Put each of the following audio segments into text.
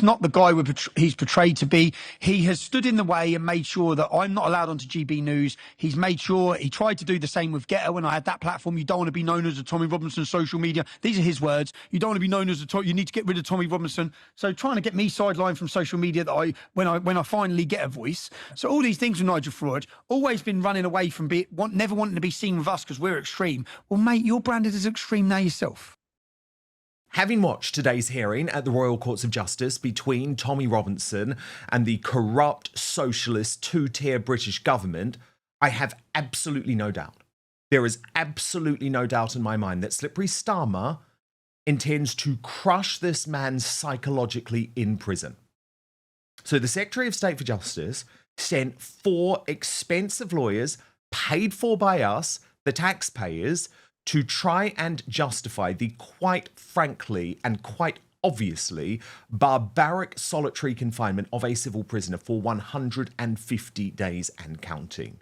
not the guy he's portrayed to be. He has stood in the way and made sure that I'm not allowed onto GB News. He's made sure he tried to do the same with Getter when I had that platform. You don't want to be known as a Tommy Robinson social media. These are his words. You don't want to be known as you need to get rid of Tommy Robinson. So trying to get me sidelined from social media that when I finally get a voice. So all these things with Nigel Farage, always been running away from never wanting to be seen with us because we're extreme. Well, mate, you're branded as extreme now yourself. Having watched today's hearing at the Royal Courts of Justice between Tommy Robinson and the corrupt socialist two-tier British government, I have absolutely no doubt. There is absolutely no doubt in my mind that Slippery Starmer intends to crush this man psychologically in prison. So the Secretary of State for Justice sent 4 expensive lawyers paid for by us, the taxpayers, to try and justify the quite frankly and quite obviously barbaric solitary confinement of a civil prisoner for 150 days and counting.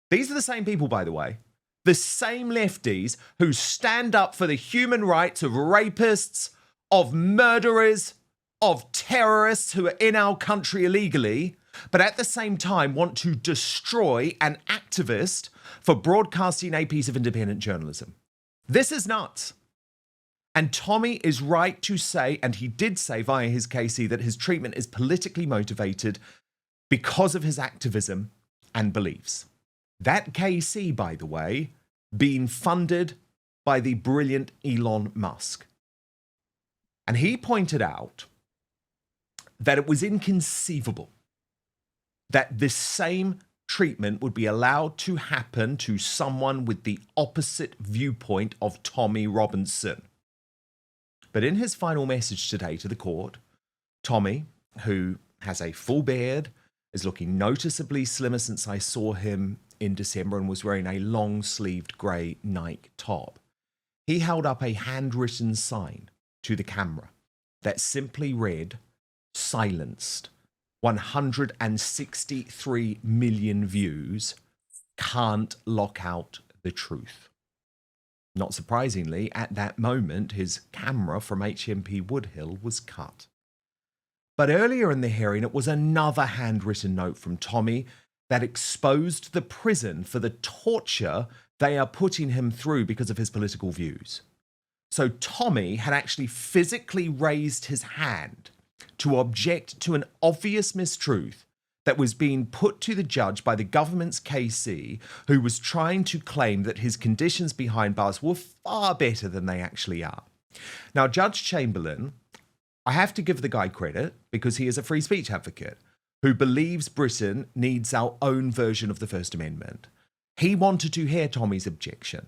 These are the same people, by the way, the same lefties who stand up for the human rights of rapists, of murderers, of terrorists who are in our country illegally, but at the same time want to destroy an activist for broadcasting a piece of independent journalism. This is nuts. And Tommy is right to say, and he did say via his KC, that his treatment is politically motivated because of his activism and beliefs. That KC, by the way, being funded by the brilliant Elon Musk. And he pointed out that it was inconceivable that this same treatment would be allowed to happen to someone with the opposite viewpoint of Tommy Robinson. But in his final message today to the court, Tommy, who has a full beard, is looking noticeably slimmer since I saw him in December and was wearing a long-sleeved grey Nike top, he held up a handwritten sign to the camera that simply read, "Silenced. 163 million views, can't lock out the truth." Not surprisingly, at that moment, his camera from HMP Woodhill was cut. But earlier in the hearing, it was another handwritten note from Tommy that exposed the prison for the torture they are putting him through because of his political views. So Tommy had actually physically raised his hand to object to an obvious mistruth that was being put to the judge by the government's KC, who was trying to claim that his conditions behind bars were far better than they actually are. Now, Judge Chamberlain, I have to give the guy credit because he is a free speech advocate who believes Britain needs our own version of the First Amendment. He wanted to hear Tommy's objection.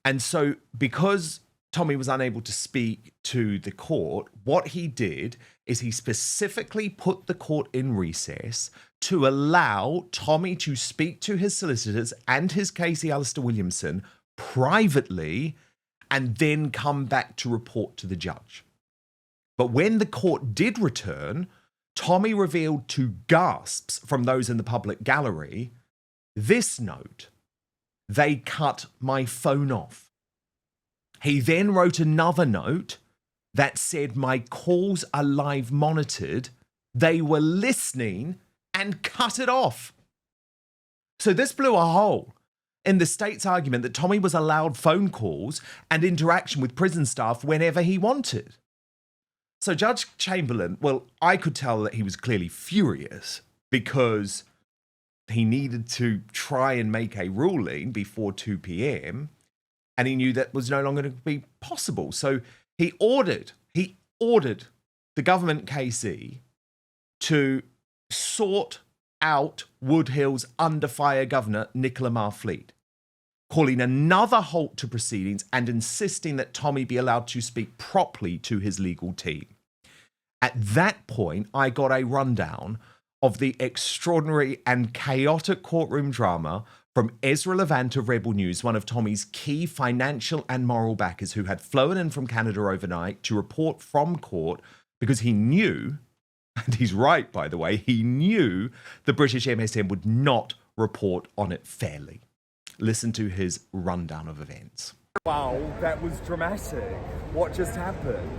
And so because Tommy was unable to speak to the court, what he did is he specifically put the court in recess to allow Tommy to speak to his solicitors and his Casey Alistair Williamson privately and then come back to report to the judge. But when the court did return, Tommy revealed to gasps from those in the public gallery this note: "They cut my phone off." He then wrote another note that said, "My calls are live monitored. They were listening and cut it off." So this blew a hole in the state's argument that Tommy was allowed phone calls and interaction with prison staff whenever he wanted. So Judge Chamberlain, well, I could tell that he was clearly furious because he needed to try and make a ruling before 2 p.m. and he knew that was no longer going to be possible. So he ordered the government KC to sort out Woodhill's under fire governor, Nicola Marfleet, calling another halt to proceedings and insisting that Tommy be allowed to speak properly to his legal team. At that point, I got a rundown of the extraordinary and chaotic courtroom drama from Ezra Levant of Rebel News, one of Tommy's key financial and moral backers who had flown in from Canada overnight to report from court because he knew, and he's right, by the way, he knew the British MSM would not report on it fairly. Listen to his rundown of events. Wow, that was dramatic. What just happened?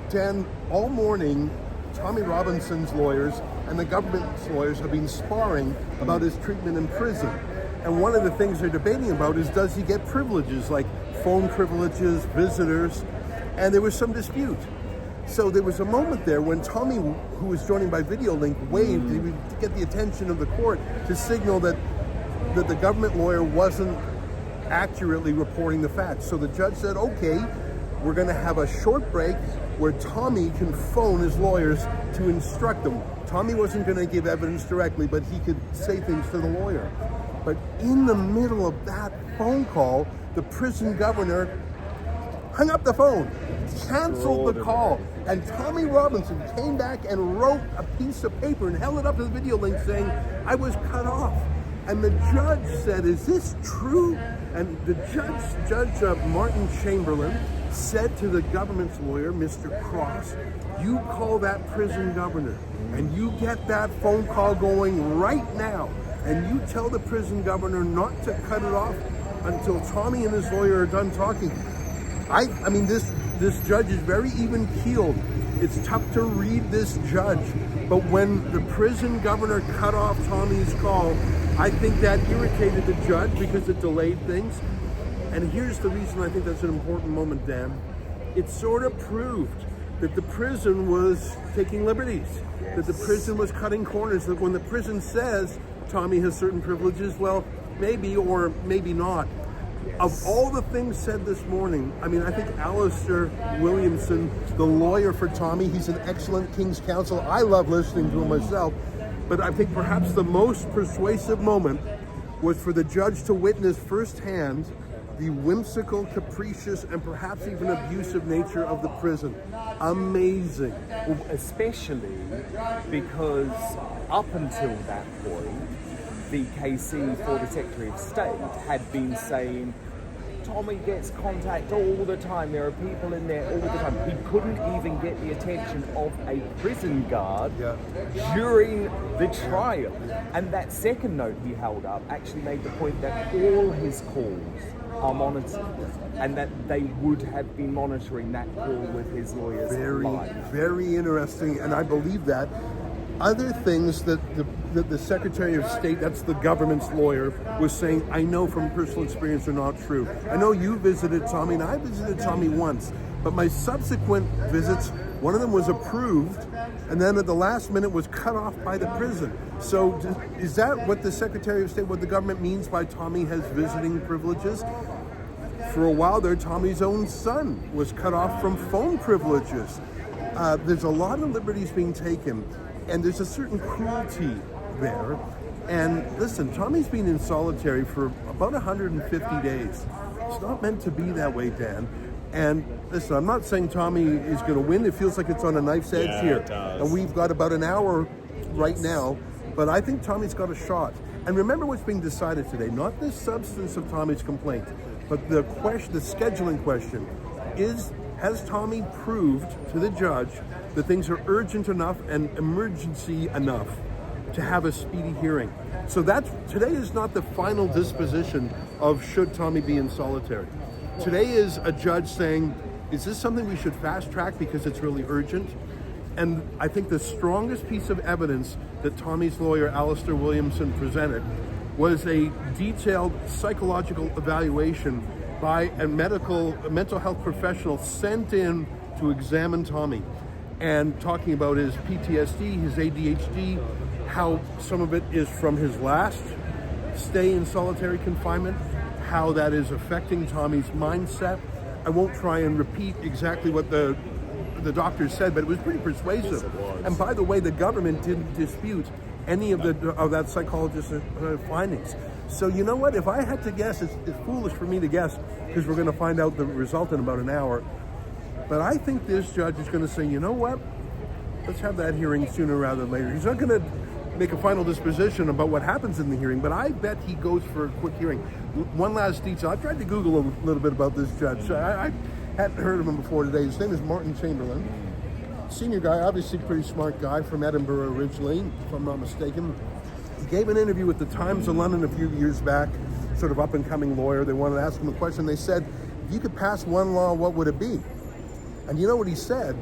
Dan, all morning Tommy Robinson's lawyers and the government's lawyers have been sparring about his treatment in prison. And one of the things they're debating about is, does he get privileges, like phone privileges, visitors? And there was some dispute. So there was a moment there when Tommy, who was joining by video link, waved to get the attention of the court to signal that the government lawyer wasn't accurately reporting the facts. So the judge said, okay, we're going to have a short break where Tommy can phone his lawyers to instruct them. Tommy wasn't going to give evidence directly, but he could say things to the lawyer. But in the middle of that phone call, the prison governor hung up the phone, canceled the call, and Tommy Robinson came back and wrote a piece of paper and held it up to the video link saying, I was cut off. And the judge said, is this true? And the Judge Martin Chamberlain said to the government's lawyer, Mr. Cross, you call that prison governor and you get that phone call going right now, and you tell the prison governor not to cut it off until Tommy and his lawyer are done talking. I mean, this judge is very even-keeled. It's tough to read this judge, but when the prison governor cut off Tommy's call, I think that irritated the judge because it delayed things. And here's the reason I think that's an important moment, Dan. It sort of proved that the prison was taking liberties, that the prison was cutting corners, that when the prison says Tommy has certain privileges, well, maybe or maybe not. Of all the things said this morning, I mean, I think Alistair Williamson, the lawyer for Tommy, he's an excellent King's Counsel. I love listening to him myself. But I think perhaps the most persuasive moment was for the judge to witness firsthand the whimsical, capricious, and perhaps even abusive nature of the prison. Amazing. Well, especially because up until that point, the KC for the Secretary of State had been saying, Tommy gets contact all the time, there are people in there all the time. He couldn't even get the attention of a prison guard during the trial. And that second note he held up actually made the point that all his calls are monitored, and that they would have been monitoring that call with his lawyers live. Very interesting, and I believe that. Other things that the Secretary of State, that's the government's lawyer, was saying, I know from personal experience are not true. I know you visited Tommy, and I visited Tommy once, but my subsequent visits, one of them was approved, and then at the last minute was cut off by the prison. So is that what the Secretary of State, what the government means by Tommy has visiting privileges? For a while there, Tommy's own son was cut off from phone privileges. There's a lot of liberties being taken, and there's a certain cruelty there. And listen, Tommy's been in solitary for about 150 days. It's not meant to be that way, Dan. And listen, I'm not saying Tommy is going to win. It feels like it's on a knife's edge here. It does. And we've got about an hour right now, but I think Tommy's got a shot. And remember what's being decided today, not the substance of Tommy's complaint, but the scheduling question is, has Tommy proved to the judge that things are urgent enough and emergency enough to have a speedy hearing? So today is not the final disposition of should Tommy be in solitary. Today is a judge saying, is this something we should fast track because it's really urgent? And I think the strongest piece of evidence that Tommy's lawyer, Alistair Williamson, presented was a detailed psychological evaluation by a mental health professional sent in to examine Tommy, and talking about his PTSD, his ADHD, how some of it is from his last stay in solitary confinement, how that is affecting Tommy's mindset. I won't try and repeat exactly what the doctor said, but it was pretty persuasive. Yes, it was. And by the way, the government didn't dispute any of that psychologist's findings. So you know what? If I had to guess, it's foolish for me to guess because we're going to find out the result in about an hour. But I think this judge is going to say, you know what? Let's have that hearing sooner rather than later. He's not going to make a final disposition about what happens in the hearing, but I bet he goes for a quick hearing. One last detail. I tried to Google a little bit about this judge. I hadn't heard of him before today. His name is Martin Chamberlain. Senior guy, obviously pretty smart guy, from Edinburgh originally, if I'm not mistaken. He gave an interview with the Times of London a few years back, sort of up-and-coming lawyer. They wanted to ask him a question. They said, if you could pass one law, what would it be? And you know what he said?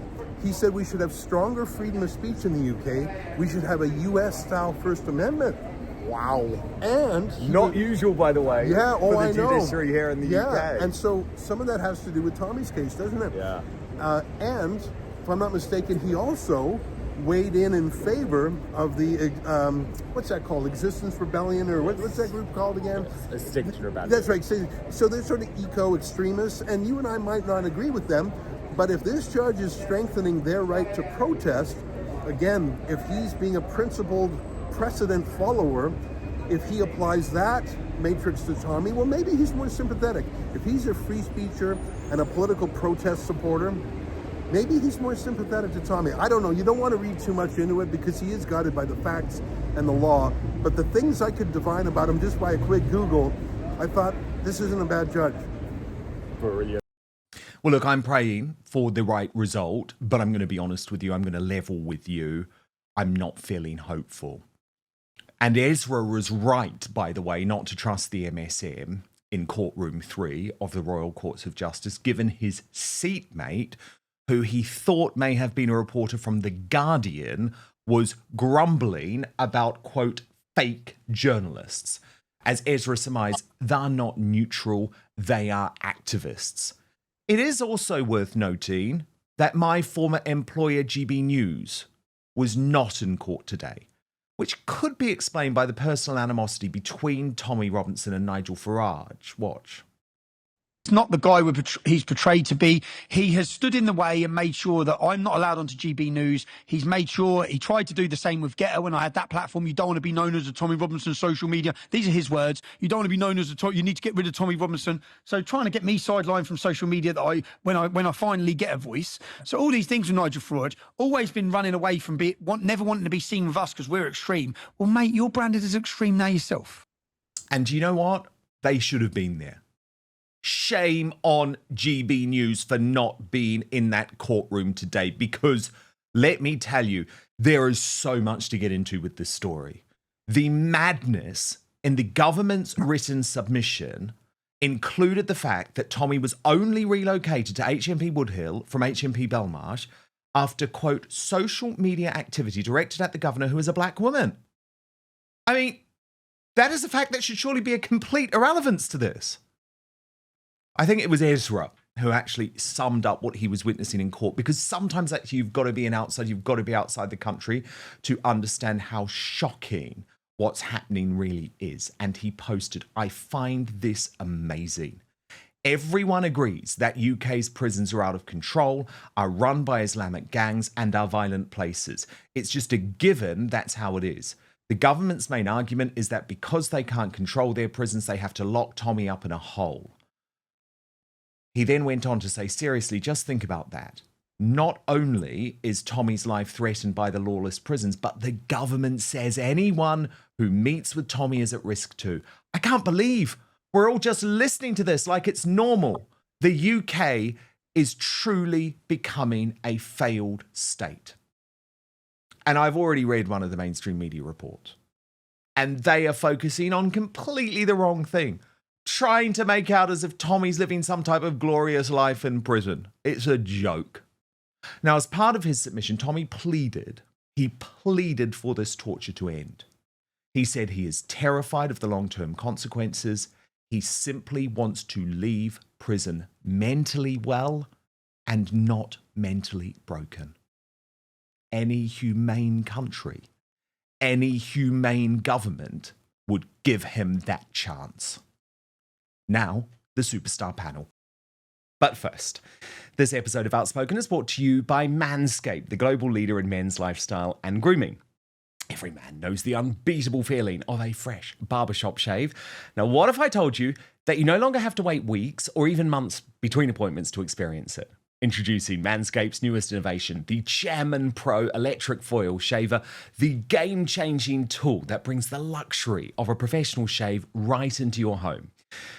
He said we should have stronger freedom of speech in the UK. We should have a US-style First Amendment. Wow. And not usual, by the way. Yeah, for I the know. judiciary here in the UK. Yeah, and so some of that has to do with Tommy's case, doesn't it? Yeah. And if I'm not mistaken, he also weighed in favor of the what's that called? Existence Rebellion, or what's that group called again? Extinction Rebellion. That's right. So they're sort of eco-extremists, and you and I might not agree with them, but if this judge is strengthening their right to protest, again, if he's being a principled precedent follower, if he applies that matrix to Tommy, well, maybe he's more sympathetic. If he's a free speecher and a political protest supporter, maybe he's more sympathetic to Tommy. I don't know. You don't want to read too much into it because he is guided by the facts and the law. But the things I could divine about him just by a quick Google, I thought, this isn't a bad judge. Brilliant. Well, look, I'm praying for the right result, but I'm going to be honest with you. I'm going to level with you. I'm not feeling hopeful. And Ezra was right, by the way, not to trust the MSM in Courtroom 3 of the Royal Courts of Justice, given his seatmate, who he thought may have been a reporter from The Guardian, was grumbling about, quote, fake journalists. As Ezra surmised, they're not neutral, they are activists. It is also worth noting that my former employer, GB News, was not in court today, which could be explained by the personal animosity between Tommy Robinson and Nigel Farage. Watch. It's not the guy he's portrayed to be. He has stood in the way and made sure that I'm not allowed onto GB News. He's made sure he tried to do the same with Ghetto when I had that platform. You don't want to be known as a Tommy Robinson social media. These are his words. You don't want to be known as you need to get rid of Tommy Robinson. So trying to get me sidelined from social media that when I finally get a voice. So all these things with Nigel Farage, always been running away from never wanting to be seen with us because we're extreme. Well, mate, you're branded as extreme now yourself. And you know what? They should have been there. Shame on GB News for not being in that courtroom today, because let me tell you, there is so much to get into with this story. The madness in the government's written submission included the fact that Tommy was only relocated to HMP Woodhill from HMP Belmarsh after, quote, social media activity directed at the governor who is a black woman. I mean, that is a fact that should surely be a complete irrelevance to this. I think it was Ezra who actually summed up what he was witnessing in court, because sometimes actually you've got to be you've got to be outside the country to understand how shocking what's happening really is. And he posted, I find this amazing. Everyone agrees that UK's prisons are out of control, are run by Islamic gangs and are violent places. It's just a given that's how it is. The government's main argument is that because they can't control their prisons, they have to lock Tommy up in a hole. He then went on to say, seriously, just think about that. Not only is Tommy's life threatened by the lawless prisons, but the government says anyone who meets with Tommy is at risk too. I can't believe we're all just listening to this like it's normal. The UK is truly becoming a failed state. And I've already read one of the mainstream media reports, and they are focusing on completely the wrong thing. Trying to make out as if Tommy's living some type of glorious life in prison. It's a joke. Now, as part of his submission, Tommy pleaded for this torture to end. He said he is terrified of the long-term consequences. He simply wants to leave prison mentally well and not mentally broken. Any humane country, any humane government would give him that chance. Now, the superstar panel. But first, this episode of Outspoken is brought to you by Manscaped, the global leader in men's lifestyle and grooming. Every man knows the unbeatable feeling of a fresh barbershop shave. Now, what if I told you that you no longer have to wait weeks or even months between appointments to experience it? Introducing Manscaped's newest innovation, the Chairman Pro Electric Foil Shaver, the game-changing tool that brings the luxury of a professional shave right into your home.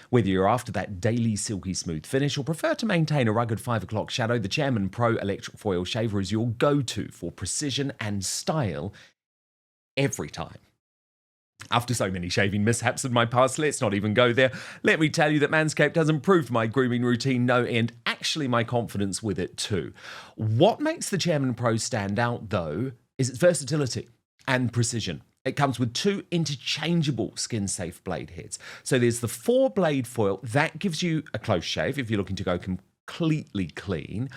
Whether you're after that daily silky smooth finish or prefer to maintain a rugged 5 o'clock shadow, the Chairman Pro Electric Foil Shaver is your go-to for precision and style every time. After so many shaving mishaps in my past, let's not even go there. Let me tell you that Manscaped has improved my grooming routine no end, actually my confidence with it too. What makes the Chairman Pro stand out, though, is its versatility and precision. It comes with 2 interchangeable skin-safe blade heads. So there's the 4-blade foil. That gives you a close shave if you're looking to go completely clean.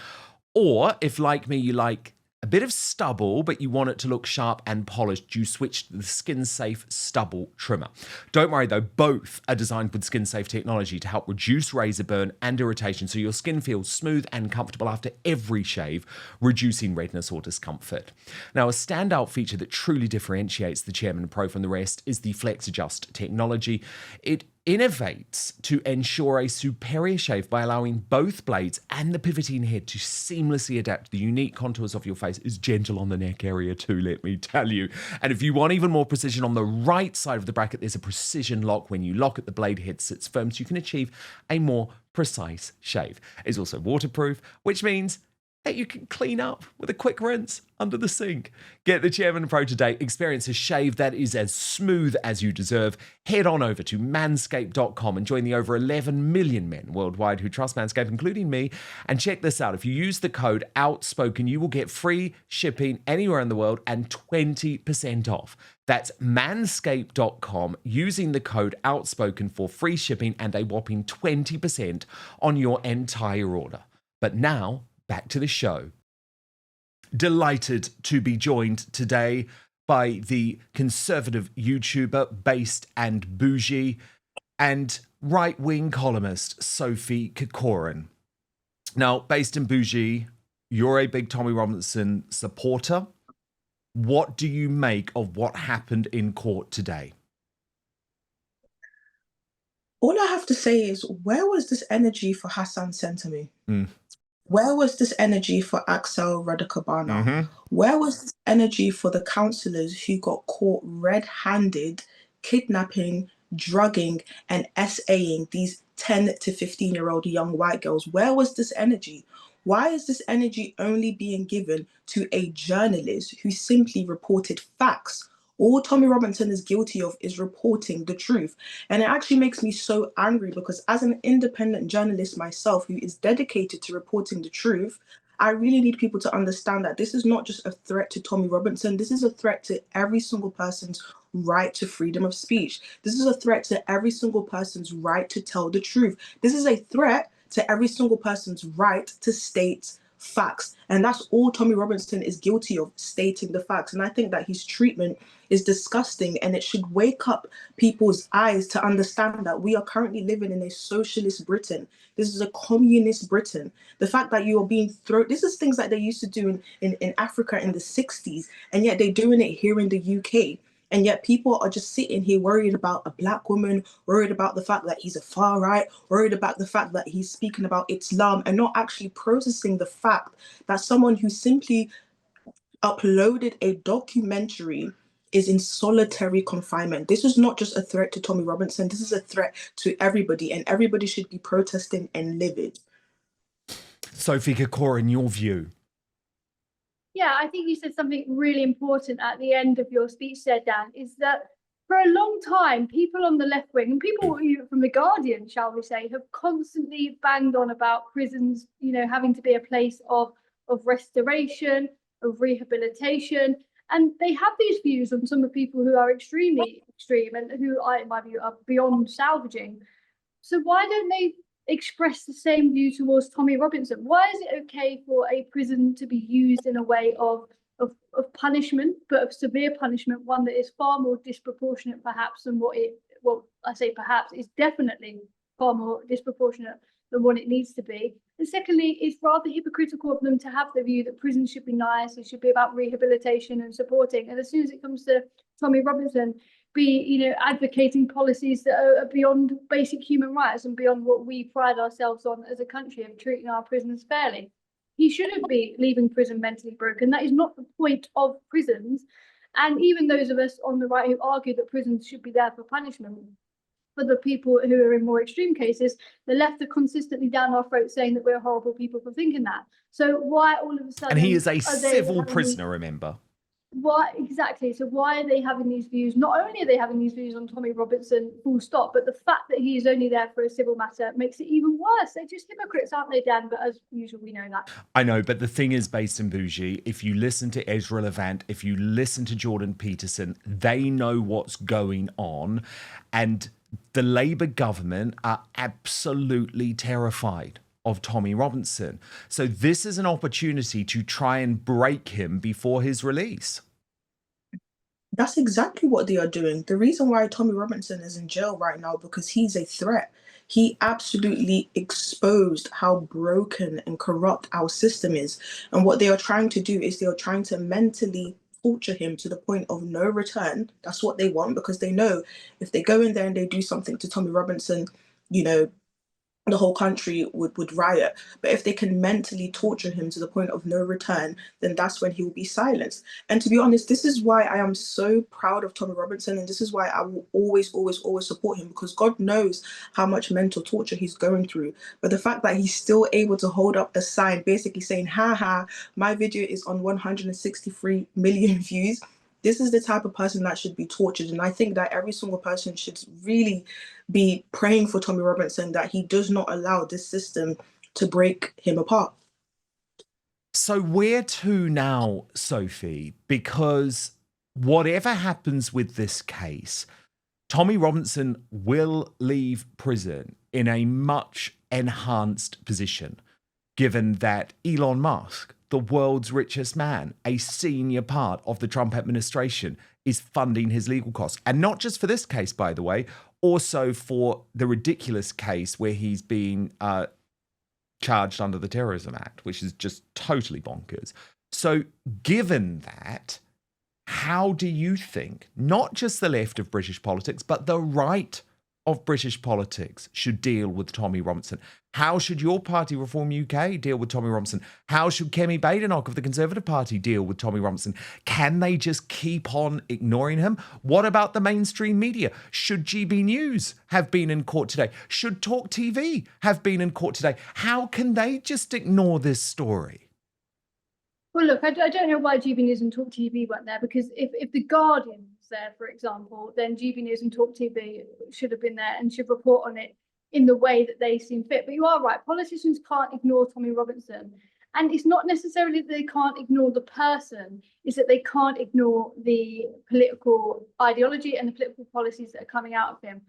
Or if, like me, you like a bit of stubble, but you want it to look sharp and polished, you switch to the skin-safe stubble trimmer. Don't worry though, both are designed with skin-safe technology to help reduce razor burn and irritation, so your skin feels smooth and comfortable after every shave, reducing redness or discomfort. Now, a standout feature that truly differentiates the Chairman Pro from the rest is the Flex Adjust technology. It innovates to ensure a superior shave by allowing both blades and the pivoting head to seamlessly adapt to the unique contours of your face. Is gentle on the neck area too, let me tell you. And if you want even more precision on the right side of the bracket, there's a precision lock. When you lock it, the blade head sits firm, so you can achieve a more precise shave. It's also waterproof, which means that you can clean up with a quick rinse under the sink. Get the Chairman Pro today. Experience a shave that is as smooth as you deserve. Head on over to manscaped.com and join the over 11 million men worldwide who trust Manscaped, including me. And check this out. If you use the code Outspoken, you will get free shipping anywhere in the world and 20% off. That's manscaped.com using the code Outspoken for free shipping and a whopping 20% on your entire order. But now, back to the show. Delighted to be joined today by the conservative YouTuber Based and Bougie and right-wing columnist Sophie Corcoran. Now, Based and Bougie, you're a big Tommy Robinson supporter. What do you make of what happened in court today? All I have to say is, where was this energy for Hassan Sentami? Where was this energy for Axel Radicabana? Where was this energy for the councillors who got caught red-handed kidnapping, drugging, and SAing these 10 to 15-year-old young white girls? Where was this energy? Why is this energy only being given to a journalist who simply reported facts? All Tommy Robinson is guilty of is reporting the truth. And it actually makes me so angry because as an independent journalist myself who is dedicated to reporting the truth, I really need people to understand that this is not just a threat to Tommy Robinson. This is a threat to every single person's right to freedom of speech. This is a threat to every single person's right to tell the truth. This is a threat to every single person's right to state facts. And that's all Tommy Robinson is guilty of, stating the facts. And I think that his treatment is disgusting, and it should wake up people's eyes to understand that we are currently living in a socialist Britain. This is a communist Britain. The fact that you are being thrown, this is things that they used to do in Africa in the 60s, and yet they're doing it here in the UK. And yet people are just sitting here worried about a black woman, worried about the fact that he's a far right, worried about the fact that he's speaking about Islam, and not actually processing the fact that someone who simply uploaded a documentary is in solitary confinement. This is not just a threat to Tommy Robinson. This is a threat to everybody, and everybody should be protesting and livid. Sophie Corcoran, your view? Yeah, I think you said something really important at the end of your speech there, Dan, is that for a long time, people on the left wing and people from The Guardian, shall we say, have constantly banged on about prisons, having to be a place of restoration, of rehabilitation. And they have these views on some of the people who are extremely extreme and who, in my view, are beyond salvaging. So why don't they express the same view towards Tommy Robinson? Why is it okay for a prison to be used in a way of punishment, but of severe punishment, one that is far more disproportionate perhaps than I say perhaps, is definitely far more disproportionate than what it needs to be? And secondly, it's rather hypocritical of them to have the view that prisons should be nice, it should be about rehabilitation and supporting. And as soon as it comes to Tommy Robinson, be advocating policies that are beyond basic human rights and beyond what we pride ourselves on as a country of treating our prisoners fairly. He shouldn't be leaving prison mentally broken. That is not the point of prisons. And even those of us on the right who argue that prisons should be there for punishment, for the people who are in more extreme cases, the left are consistently down our throats saying that we're horrible people for thinking that. So why all of a sudden... And he is a civil prisoner, remember? Why exactly? So why are they having these views? Not only are they having these views on Tommy Robinson, full stop, but the fact that he is only there for a civil matter makes it even worse. They're just hypocrites, aren't they, Dan? But as usual, we know that. I know, but the thing is, based in Bougie, if you listen to Ezra Levant, if you listen to Jordan Peterson, they know what's going on. And the Labour government are absolutely terrified of Tommy Robinson. So this is an opportunity to try and break him before his release. That's exactly what they are doing. The reason why Tommy Robinson is in jail right now, because he's a threat. He absolutely exposed how broken and corrupt our system is. And what they are trying to do is they are trying to mentally torture him to the point of no return. That's what they want, because they know if they go in there and they do something to Tommy Robinson, you know, the whole country would riot. But if they can mentally torture him to the point of no return, then that's when he will be silenced. And to be honest, this is why I am so proud of Tommy Robinson, and this is why I will always support him, because God knows how much mental torture he's going through. But the fact that he's still able to hold up a sign basically saying, ha, my video is on 163 million views. This is the type of person that should be tortured. And I think that every single person should really be praying for Tommy Robinson, that he does not allow this system to break him apart. So where to now, Sophie? Because whatever happens with this case, Tommy Robinson will leave prison in a much enhanced position, given that Elon Musk, the world's richest man, a senior part of the Trump administration, is funding his legal costs. And not just for this case, by the way, also for the ridiculous case where he's being charged under the Terrorism Act, which is just totally bonkers. So given that, how do you think not just the left of British politics, but the right of British politics should deal with Tommy Robinson? How should your party, Reform UK, deal with Tommy Robinson? How should Kemi Badenoch of the Conservative Party deal with Tommy Robinson? Can they just keep on ignoring him? What about the mainstream media? Should GB News have been in court today? Should Talk TV have been in court today? How can they just ignore this story? Well, look, I don't know why GB News and Talk TV weren't there, because if the Guardian was there, for example, then GB News and Talk TV should have been there and should report on it in the way that they seem fit. But you are right, politicians can't ignore Tommy Robinson. And it's not necessarily that they can't ignore the person, it's that they can't ignore the political ideology and the political policies that are coming out of him.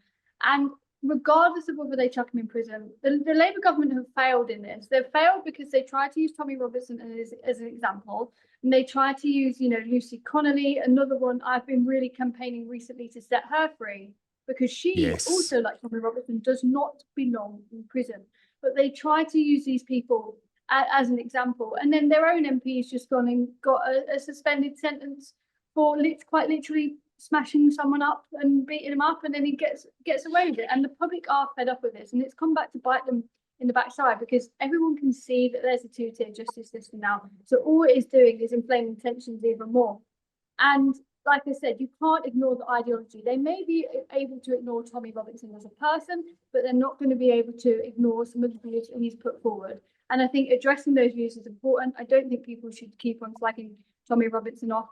And regardless of whether they chuck him in prison, the Labour government have failed in this. They've failed because they tried to use Tommy Robinson as an example, and they tried to use, Lucy Connolly, another one I've been really campaigning recently to set her free, because she also, like Tommy Robinson, does not belong in prison. But they tried to use these people as an example, and then their own MP's just gone and got a suspended sentence for quite literally smashing someone up and beating him up, and then he gets away with it. And the public are fed up with this, and it's come back to bite them in the backside, because everyone can see that there's a two-tier justice system now. So all it is doing is inflaming tensions even more. And like I said, you can't ignore the ideology. They may be able to ignore Tommy Robinson as a person, but they're not going to be able to ignore some of the views that he's put forward. And I think addressing those views is important. I don't think people should keep on slagging Tommy Robinson off.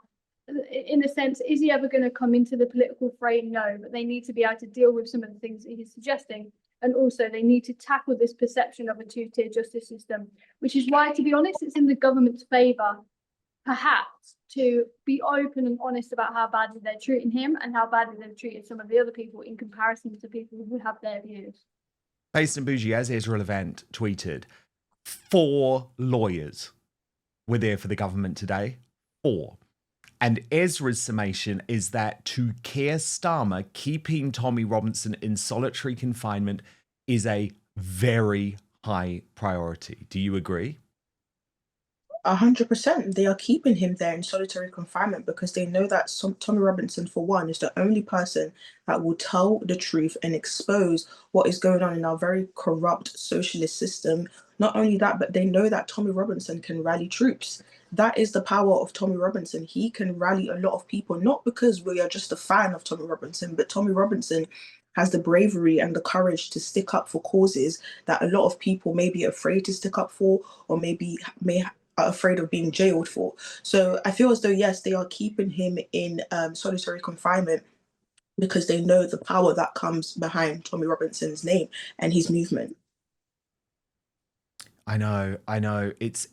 In a sense, is he ever going to come into the political fray? No, but they need to be able to deal with some of the things that he's suggesting. And also they need to tackle this perception of a two-tier justice system, which is why, to be honest, it's in the government's favour, perhaps, to be open and honest about how badly they're treating him and how badly they've treated some of the other people in comparison to people who have their views. Based in Bougie, as Ezra Levant tweeted, 4 lawyers were there for the government today. 4. And Ezra's summation is that to Keir Starmer, keeping Tommy Robinson in solitary confinement is a very high priority. Do you agree? 100%. They are keeping him there in solitary confinement because they know that Tommy Robinson, for one, is the only person that will tell the truth and expose what is going on in our very corrupt socialist system. Not only that, but they know that Tommy Robinson can rally troops. That is the power of Tommy Robinson. He can rally a lot of people, not because we are just a fan of Tommy Robinson, but Tommy Robinson has the bravery and the courage to stick up for causes that a lot of people may be afraid to stick up for, or maybe may are afraid of being jailed for. So I feel as though, yes, they are keeping him in solitary confinement because they know the power that comes behind Tommy Robinson's name and his movement. I know. It's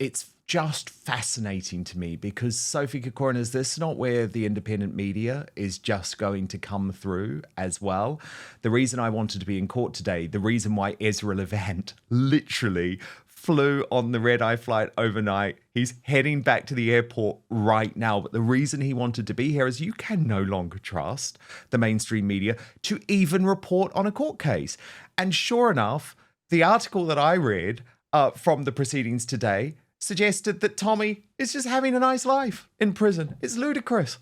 just fascinating to me because Sophie Corcoran, is this not where the independent media is just going to come through as well? The reason I wanted to be in court today, the reason why Ezra Levant literally flew on the red-eye flight overnight. He's heading back to the airport right now. But the reason he wanted to be here is you can no longer trust the mainstream media to even report on a court case. And sure enough, the article that I read from the proceedings today suggested that Tommy is just having a nice life in prison. It's ludicrous.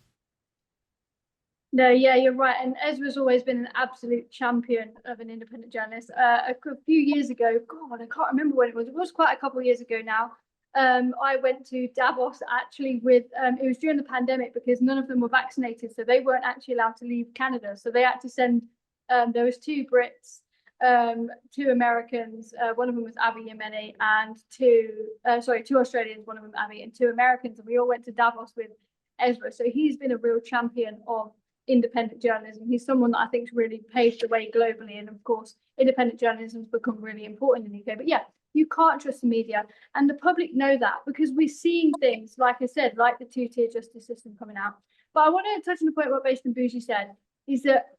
No, yeah, you're right. And Ezra's always been an absolute champion of an independent journalist. A few years ago, God, I can't remember when it was quite a couple of years ago now. I went to Davos actually with, it was during the pandemic because none of them were vaccinated. So they weren't actually allowed to leave Canada. So they had to send, there was 2 Brits, 2 Americans, one of them was Avi Yemeni, and 2 Australians, one of them Avi, and 2 Americans. And we all went to Davos with Ezra. So he's been a real champion of independent journalism. He's someone that I think's really paved the way globally, and of course independent journalism's become really important in the UK. But yeah, you can't trust the media, and the public know that because we're seeing things, like I said, like the 2-tier justice system coming out. But I want to touch on the point what Based and Bougie said, is that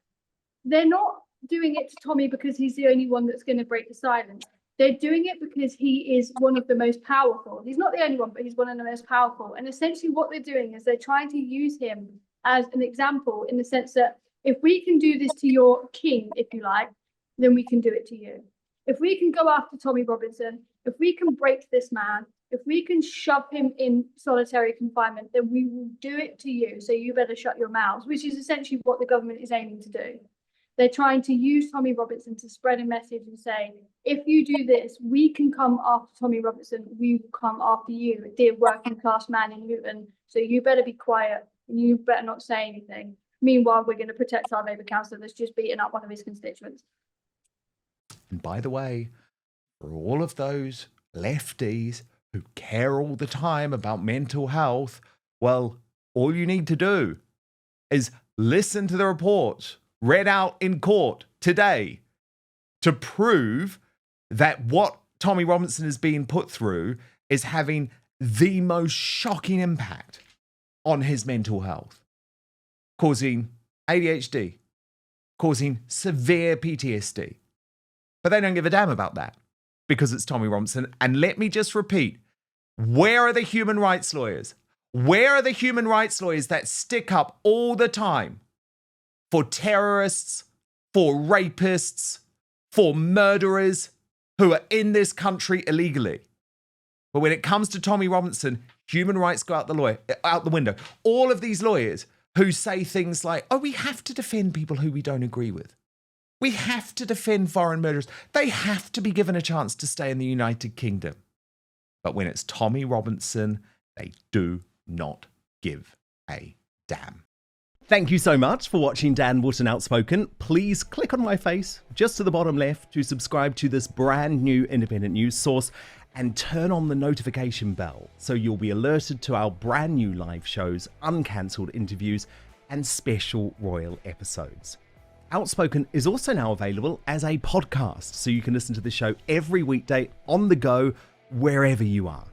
they're not doing it to Tommy because he's the only one that's going to break the silence. They're doing it because he is one of the most powerful. He's not the only one, but he's one of the most powerful. And essentially what they're doing is they're trying to use him as an example, in the sense that if we can do this to your king, if you like, then we can do it to you. If we can go after Tommy Robinson, if we can break this man, if we can shove him in solitary confinement, then we will do it to you. So you better shut your mouths, which is essentially what the government is aiming to do. They're trying to use Tommy Robinson to spread a message and say, if you do this, we can come after Tommy Robinson. We will come after you, dear working class man in Wootton. So you better be quiet. You better not say anything. Meanwhile, we're going to protect our Labour councillor that's just beaten up one of his constituents. And by the way, for all of those lefties who care all the time about mental health, well, all you need to do is listen to the reports read out in court today to prove that what Tommy Robinson is being put through is having the most shocking impact on his mental health, causing ADHD, causing severe PTSD. But they don't give a damn about that because it's Tommy Robinson. And let me just repeat, where are the human rights lawyers? Where are the human rights lawyers that stick up all the time for terrorists, for rapists, for murderers who are in this country illegally? But when it comes to Tommy Robinson, human rights go out the window. All of these lawyers who say things like, oh, we have to defend people who we don't agree with. We have to defend foreign murderers. They have to be given a chance to stay in the United Kingdom. But when it's Tommy Robinson, they do not give a damn. Thank you so much for watching Dan Wootton Outspoken. Please click on my face just to the bottom left to subscribe to this brand new independent news source and turn on the notification bell so you'll be alerted to our brand new live shows, uncancelled interviews, and special royal episodes. Outspoken is also now available as a podcast, so you can listen to the show every weekday on the go, wherever you are.